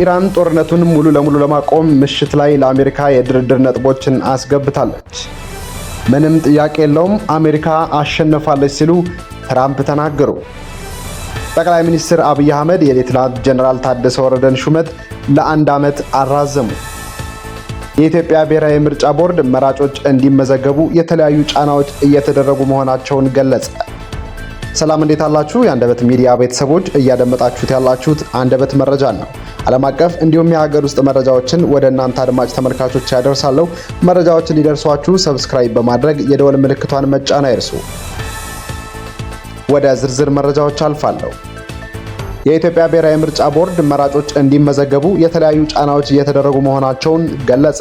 ኢራን ጦርነቱን ሙሉ ለሙሉ ለማቆም ምሽት ላይ ለአሜሪካ የድርድር ነጥቦችን አስገብታለች። ምንም ጥያቄ የለውም አሜሪካ አሸንፋለች ሲሉ ትራምፕ ተናገሩ። ጠቅላይ ሚኒስትር አብይ አህመድ የሌተናንት ጀነራል ታደሰ ወረደን ሹመት ለ1 ዓመት አራዘሙ። የኢትዮጵያ ብሔራዊ ምርጫ ቦርድ መራጮች እንዲመዘገቡ የተለያዩ ጫናዎች እየተደረጉ መሆናቸውን ገለጸ። ሰላም እንዴት አላችሁ? የአንደበት ሚዲያ ቤተሰቦች እያደመጣችሁት ያላችሁት አንደበት መረጃ ነው። ዓለም አቀፍ እንዲሁም የሀገር ውስጥ መረጃዎችን ወደ እናንተ አድማጭ ተመልካቾች ያደርሳለሁ። መረጃዎችን ሊደርሷችሁ ሰብስክራይብ በማድረግ የደወል ምልክቷን መጫን አይርሱ። ወደ ዝርዝር መረጃዎች አልፋለሁ። የኢትዮጵያ ብሔራዊ ምርጫ ቦርድ መራጮች እንዲመዘገቡ የተለያዩ ጫናዎች እየተደረጉ መሆናቸውን ገለጸ።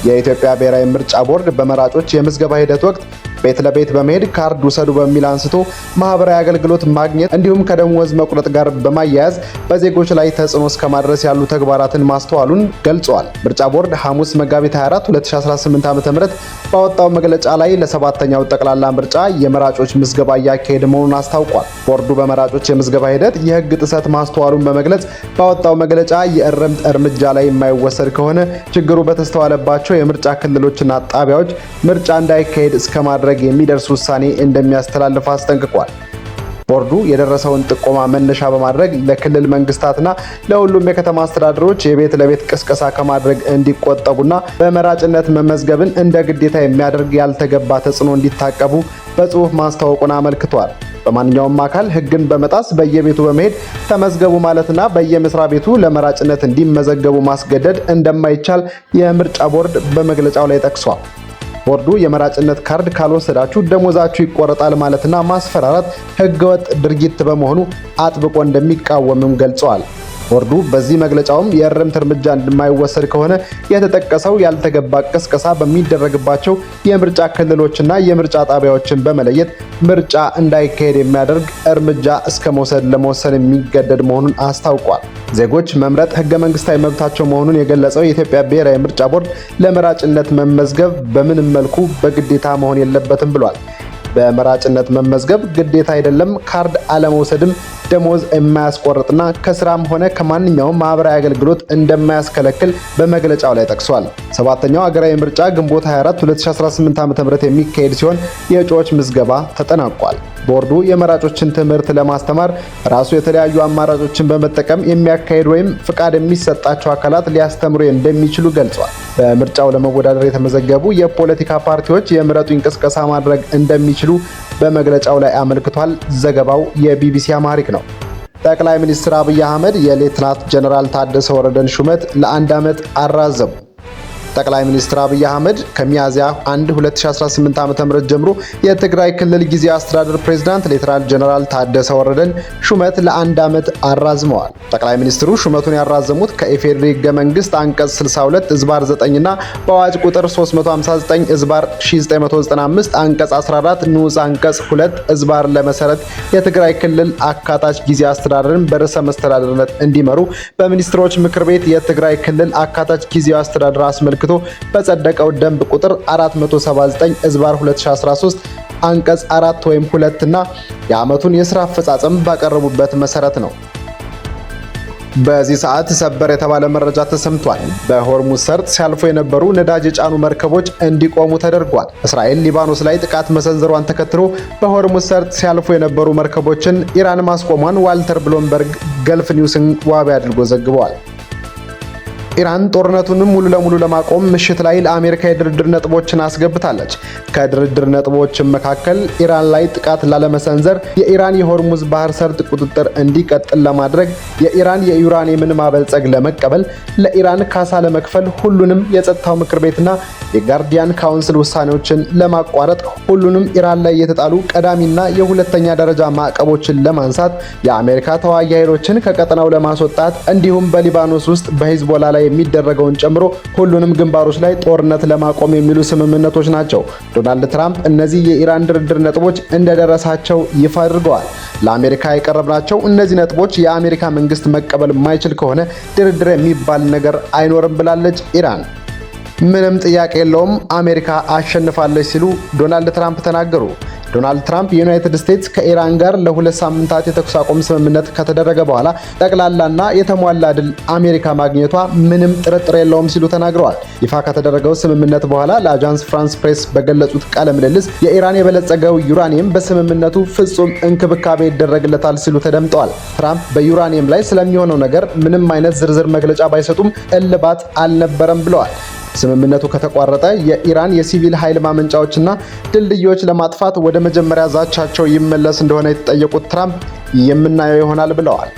የኢትዮጵያ ብሔራዊ ምርጫ ቦርድ በመራጮች የምዝገባ ሂደት ወቅት ቤት ለቤት በመሄድ ካርድ ውሰዱ በሚል አንስቶ ማህበራዊ አገልግሎት ማግኘት እንዲሁም ከደሞዝ መቁረጥ ጋር በማያያዝ በዜጎች ላይ ተጽዕኖ እስከማድረስ ያሉ ተግባራትን ማስተዋሉን ገልጿል። ምርጫ ቦርድ ሐሙስ መጋቢት 24 2018 ዓ.ም ባወጣው መግለጫ ላይ ለ7ኛው ጠቅላላ ምርጫ የመራጮች ምዝገባ እያካሄደ መሆኑን አስታውቋል። ቦርዱ በመራጮች የምዝገባ ሂደት የህግ ጥሰት ማስተዋሉን በመግለጽ ባወጣው መግለጫ የእርምት እርምጃ ላይ የማይወሰድ ከሆነ ችግሩ በተስተዋለባቸው የምርጫ ክልሎችና ጣቢያዎች ምርጫ እንዳይካሄድ እስከማድረግ የሚደርስ ውሳኔ እንደሚያስተላልፍ አስጠንቅቋል። ቦርዱ የደረሰውን ጥቆማ መነሻ በማድረግ ለክልል መንግስታትና ለሁሉም የከተማ አስተዳደሮች የቤት ለቤት ቅስቀሳ ከማድረግ እንዲቆጠቡና በመራጭነት መመዝገብን እንደ ግዴታ የሚያደርግ ያልተገባ ተጽዕኖ እንዲታቀቡ በጽሁፍ ማስታወቁን አመልክቷል። በማንኛውም አካል ህግን በመጣስ በየቤቱ በመሄድ ተመዝገቡ ማለትና በየመስሪያ ቤቱ ለመራጭነት እንዲመዘገቡ ማስገደድ እንደማይቻል የምርጫ ቦርድ በመግለጫው ላይ ጠቅሷል። ቦርዱ የመራጭነት ካርድ ካልወሰዳችሁ ደሞዛችሁ ይቆረጣል ማለትና ማስፈራራት ህገወጥ ድርጊት በመሆኑ አጥብቆ እንደሚቃወምም ገልጸዋል። ቦርዱ በዚህ መግለጫውም የእርምት እርምጃ እንደማይወሰድ ከሆነ የተጠቀሰው ያልተገባ ቅስቀሳ በሚደረግባቸው የምርጫ ክልሎችና የምርጫ ጣቢያዎችን በመለየት ምርጫ እንዳይካሄድ የሚያደርግ እርምጃ እስከ ለመወሰን የሚገደድ መሆኑን አስታውቋል። ዜጎች መምረጥ ህገ መንግስታዊ መብታቸው መሆኑን የገለጸው የኢትዮጵያ ብሔራዊ ምርጫ ቦርድ ለመራጭነት መመዝገብ በምንም መልኩ በግዴታ መሆን የለበትም ብሏል። በመራጭነት መመዝገብ ግዴታ አይደለም። ካርድ አለመውሰድም ደሞዝ የማያስቆርጥና ከስራም ሆነ ከማንኛውም ማህበራዊ አገልግሎት እንደማያስከለክል በመግለጫው ላይ ጠቅሷል። 7ኛው ሀገራዊ ምርጫ ግንቦት 24 2018 ዓ.ም የሚካሄድ ሲሆን የእጩዎች ምዝገባ ተጠናቋል። ቦርዱ የመራጮችን ትምህርት ለማስተማር ራሱ የተለያዩ አማራጮችን በመጠቀም የሚያካሄድ ወይም ፍቃድ የሚሰጣቸው አካላት ሊያስተምሩ እንደሚችሉ ገልጿል። በምርጫው ለመወዳደር የተመዘገቡ የፖለቲካ ፓርቲዎች የምረጡ እንቅስቃሴ ማድረግ እንደሚችሉ በመግለጫው ላይ አመልክቷል። ዘገባው የቢቢሲ አማሪክ ነው። ጠቅላይ ሚኒስትር አብይ አህመድ የሌተናንት ጀነራል ታደሰ ወረደን ሹመት ለ1 ዓመት አራዘሙ። ጠቅላይ ሚኒስትር አብይ አህመድ ከሚያዝያ 1 2018 ዓ.ም ጀምሮ የትግራይ ክልል ጊዜያዊ አስተዳደር ፕሬዝዳንት ሌተናንት ጀነራል ታደሰ ወረደን ሹመት ለ1 ዓመት አራዝመዋል። ጠቅላይ ሚኒስትሩ ሹመቱን ያራዘሙት ከኢፌዴሪ ሕገ መንግስት አንቀጽ 62 ዝባር 9 እና በአዋጅ ቁጥር 359 ዝባር 1995 አንቀጽ 14 ንዑስ አንቀጽ 2 ዝባር ለመሰረት የትግራይ ክልል አካታች ጊዜያዊ አስተዳደርን በርዕሰ መስተዳድርነት እንዲመሩ በሚኒስትሮች ምክር ቤት የትግራይ ክልል አካታች ጊዜያዊ አስተዳደር አስመልክቶ በጸደቀው ደንብ ቁጥር 479 ዝባር 2013 አንቀጽ 4 ወይም 2 እና የዓመቱን የሥራ አፈጻጸም ባቀረቡበት መሰረት ነው። በዚህ ሰዓት ሰበር የተባለ መረጃ ተሰምቷል። በሆርሙዝ ሰርጥ ሲያልፉ የነበሩ ነዳጅ የጫኑ መርከቦች እንዲቆሙ ተደርጓል። እስራኤል ሊባኖስ ላይ ጥቃት መሰንዘሯን ተከትሎ በሆርሙዝ ሰርጥ ሲያልፉ የነበሩ መርከቦችን ኢራን ማስቆሟን ዋልተር ብሎምበርግ ገልፍ ኒውስን ዋቢ አድርጎ ዘግቧል። ኢራን ጦርነቱን ሙሉ ለሙሉ ለማቆም ምሽት ላይ ለአሜሪካ የድርድር ነጥቦችን አስገብታለች። ከድርድር ነጥቦች መካከል ኢራን ላይ ጥቃት ላለመሰንዘር፣ የኢራን የሆርሙዝ ባህር ሰርጥ ቁጥጥር እንዲቀጥል ለማድረግ፣ የኢራን የዩራኒየምን ማበልጸግ ለመቀበል፣ ለኢራን ካሳ ለመክፈል፣ ሁሉንም የጸጥታው ምክር ቤትና የጋርዲያን ካውንስል ውሳኔዎችን ለማቋረጥ፣ ሁሉንም ኢራን ላይ የተጣሉ ቀዳሚና የሁለተኛ ደረጃ ማዕቀቦችን ለማንሳት፣ የአሜሪካ ተዋጊ ኃይሎችን ከቀጠናው ለማስወጣት እንዲሁም በሊባኖስ ውስጥ በሂዝቦላ ላይ የሚደረገውን ጨምሮ ሁሉንም ግንባሮች ላይ ጦርነት ለማቆም የሚሉ ስምምነቶች ናቸው። ዶናልድ ትራምፕ እነዚህ የኢራን ድርድር ነጥቦች እንደደረሳቸው ይፋ አድርገዋል። ለአሜሪካ የቀረብናቸው እነዚህ ነጥቦች የአሜሪካ መንግስት መቀበል የማይችል ከሆነ ድርድር የሚባል ነገር አይኖርም ብላለች ኢራን። ምንም ጥያቄ የለውም አሜሪካ አሸንፋለች ሲሉ ዶናልድ ትራምፕ ተናገሩ። ዶናልድ ትራምፕ የዩናይትድ ስቴትስ ከኢራን ጋር ለ2 ሳምንታት የተኩስ አቁም ስምምነት ከተደረገ በኋላ ጠቅላላና የተሟላ ድል አሜሪካ ማግኘቷ ምንም ጥርጥር የለውም ሲሉ ተናግረዋል። ይፋ ከተደረገው ስምምነት በኋላ ለአጃንስ ፍራንስ ፕሬስ በገለጹት ቃለ ምልልስ የኢራን የበለጸገው ዩራኒየም በስምምነቱ ፍጹም እንክብካቤ ይደረግለታል ሲሉ ተደምጠዋል። ትራምፕ በዩራኒየም ላይ ስለሚሆነው ነገር ምንም አይነት ዝርዝር መግለጫ ባይሰጡም እልባት አልነበረም ብለዋል። ስምምነቱ ከተቋረጠ የኢራን የሲቪል ኃይል ማመንጫዎችና ድልድዮች ለማጥፋት ወደ መጀመሪያ ዛቻቸው ይመለስ እንደሆነ የተጠየቁት ትራምፕ የምናየው ይሆናል ብለዋል።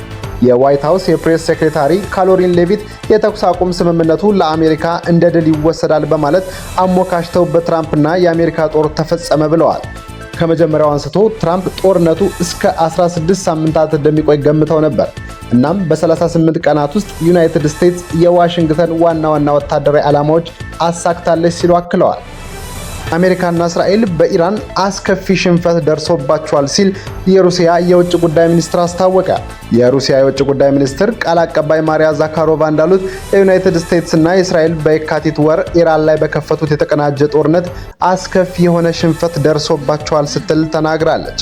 የዋይት ሃውስ የፕሬስ ሴክሬታሪ ካሮሊን ሌቪት የተኩስ አቁም ስምምነቱ ለአሜሪካ እንደ ድል ይወሰዳል በማለት አሞካሽተው በትራምፕና የአሜሪካ ጦር ተፈጸመ ብለዋል። ከመጀመሪያው አንስቶ ትራምፕ ጦርነቱ እስከ 16 ሳምንታት እንደሚቆይ ገምተው ነበር። እናም በ38 ቀናት ውስጥ ዩናይትድ ስቴትስ የዋሽንግተን ዋና ወታደራዊ ዓላማዎች አሳክታለች ሲሉ አክለዋል። አሜሪካና እስራኤል በኢራን አስከፊ ሽንፈት ደርሶባቸዋል ሲል የሩሲያ የውጭ ጉዳይ ሚኒስትር አስታወቀ። የሩሲያ የውጭ ጉዳይ ሚኒስትር ቃል አቀባይ ማሪያ ዛካሮቫ እንዳሉት የዩናይትድ ስቴትስ እና እስራኤል በየካቲት ወር ኢራን ላይ በከፈቱት የተቀናጀ ጦርነት አስከፊ የሆነ ሽንፈት ደርሶባቸዋል ስትል ተናግራለች።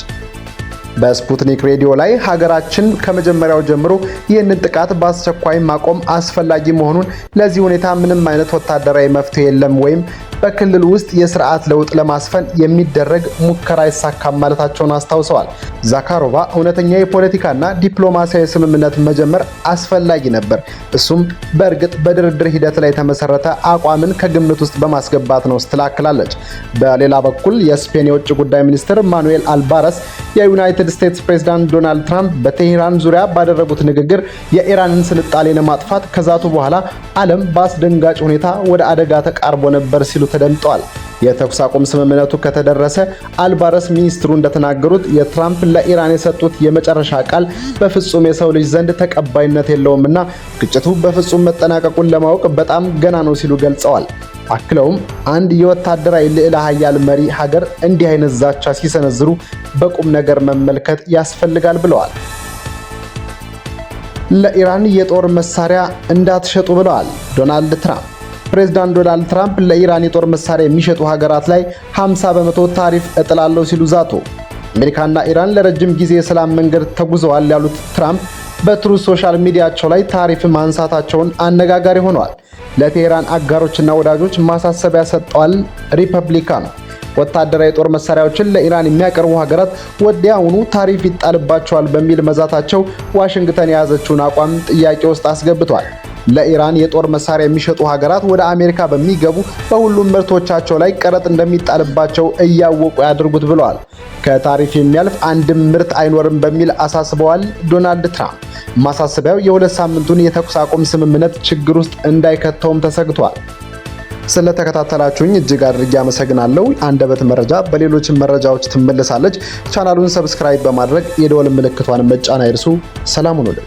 በስፑትኒክ ሬዲዮ ላይ ሀገራችን ከመጀመሪያው ጀምሮ ይህንን ጥቃት በአስቸኳይ ማቆም አስፈላጊ መሆኑን፣ ለዚህ ሁኔታ ምንም አይነት ወታደራዊ መፍትሄ የለም ወይም በክልል ውስጥ የስርዓት ለውጥ ለማስፈን የሚደረግ ሙከራ አይሳካም ማለታቸውን አስታውሰዋል። ዛካሮቫ እውነተኛ የፖለቲካና ዲፕሎማሲያዊ ስምምነት መጀመር አስፈላጊ ነበር፣ እሱም በእርግጥ በድርድር ሂደት ላይ የተመሰረተ አቋምን ከግምት ውስጥ በማስገባት ነው ስትላክላለች። በሌላ በኩል የስፔን የውጭ ጉዳይ ሚኒስትር ማኑኤል አልባረስ የዩናይትድ ስቴትስ ፕሬዝዳንት ዶናልድ ትራምፕ በቴሄራን ዙሪያ ባደረጉት ንግግር የኢራንን ስልጣኔ ለማጥፋት ከዛቱ በኋላ ዓለም በአስደንጋጭ ሁኔታ ወደ አደጋ ተቃርቦ ነበር ሲሉ ተደምጠዋል። የተኩስ አቁም ስምምነቱ ከተደረሰ አልባረስ ሚኒስትሩ እንደተናገሩት የትራምፕ ለኢራን የሰጡት የመጨረሻ ቃል በፍጹም የሰው ልጅ ዘንድ ተቀባይነት የለውምና ግጭቱ በፍጹም መጠናቀቁን ለማወቅ በጣም ገና ነው ሲሉ ገልጸዋል። አክለውም አንድ የወታደራዊ ልዕለ ኃያል መሪ ሀገር እንዲህ አይነት ዛቻ ሲሰነዝሩ በቁም ነገር መመልከት ያስፈልጋል ብለዋል። ለኢራን የጦር መሳሪያ እንዳትሸጡ ብለዋል ዶናልድ ትራምፕ። ፕሬዝዳንት ዶናልድ ትራምፕ ለኢራን የጦር መሳሪያ የሚሸጡ ሀገራት ላይ 50 በመቶ ታሪፍ እጥላለሁ ሲሉ ዛቱ። አሜሪካና ኢራን ለረጅም ጊዜ የሰላም መንገድ ተጉዘዋል ያሉት ትራምፕ በትሩዝ ሶሻል ሚዲያቸው ላይ ታሪፍ ማንሳታቸውን አነጋጋሪ ሆነዋል። ለቴሄራን አጋሮችና ወዳጆች ማሳሰቢያ ሰጥተዋል። ሪፐብሊካኑ ወታደራዊ የጦር መሳሪያዎችን ለኢራን የሚያቀርቡ ሀገራት ወዲያውኑ ታሪፍ ይጣልባቸዋል በሚል መዛታቸው ዋሽንግተን የያዘችውን አቋም ጥያቄ ውስጥ አስገብቷል። ለኢራን የጦር መሳሪያ የሚሸጡ ሀገራት ወደ አሜሪካ በሚገቡ በሁሉም ምርቶቻቸው ላይ ቀረጥ እንደሚጣልባቸው እያወቁ ያድርጉት ብለዋል። ከታሪፍ የሚያልፍ አንድም ምርት አይኖርም በሚል አሳስበዋል ዶናልድ ትራምፕ። ማሳሰቢያው የ2 ሳምንቱን የተኩስ አቁም ስምምነት ችግር ውስጥ እንዳይከተውም ተሰግቷል። ስለተከታተላችሁኝ እጅግ አድርጌ አመሰግናለሁ። አንደበት መረጃ በሌሎች መረጃዎች ትመለሳለች። ቻናሉን ሰብስክራይብ በማድረግ የደወል ምልክቷን መጫን አይርሱ። ሰላም ሁኑልኝ።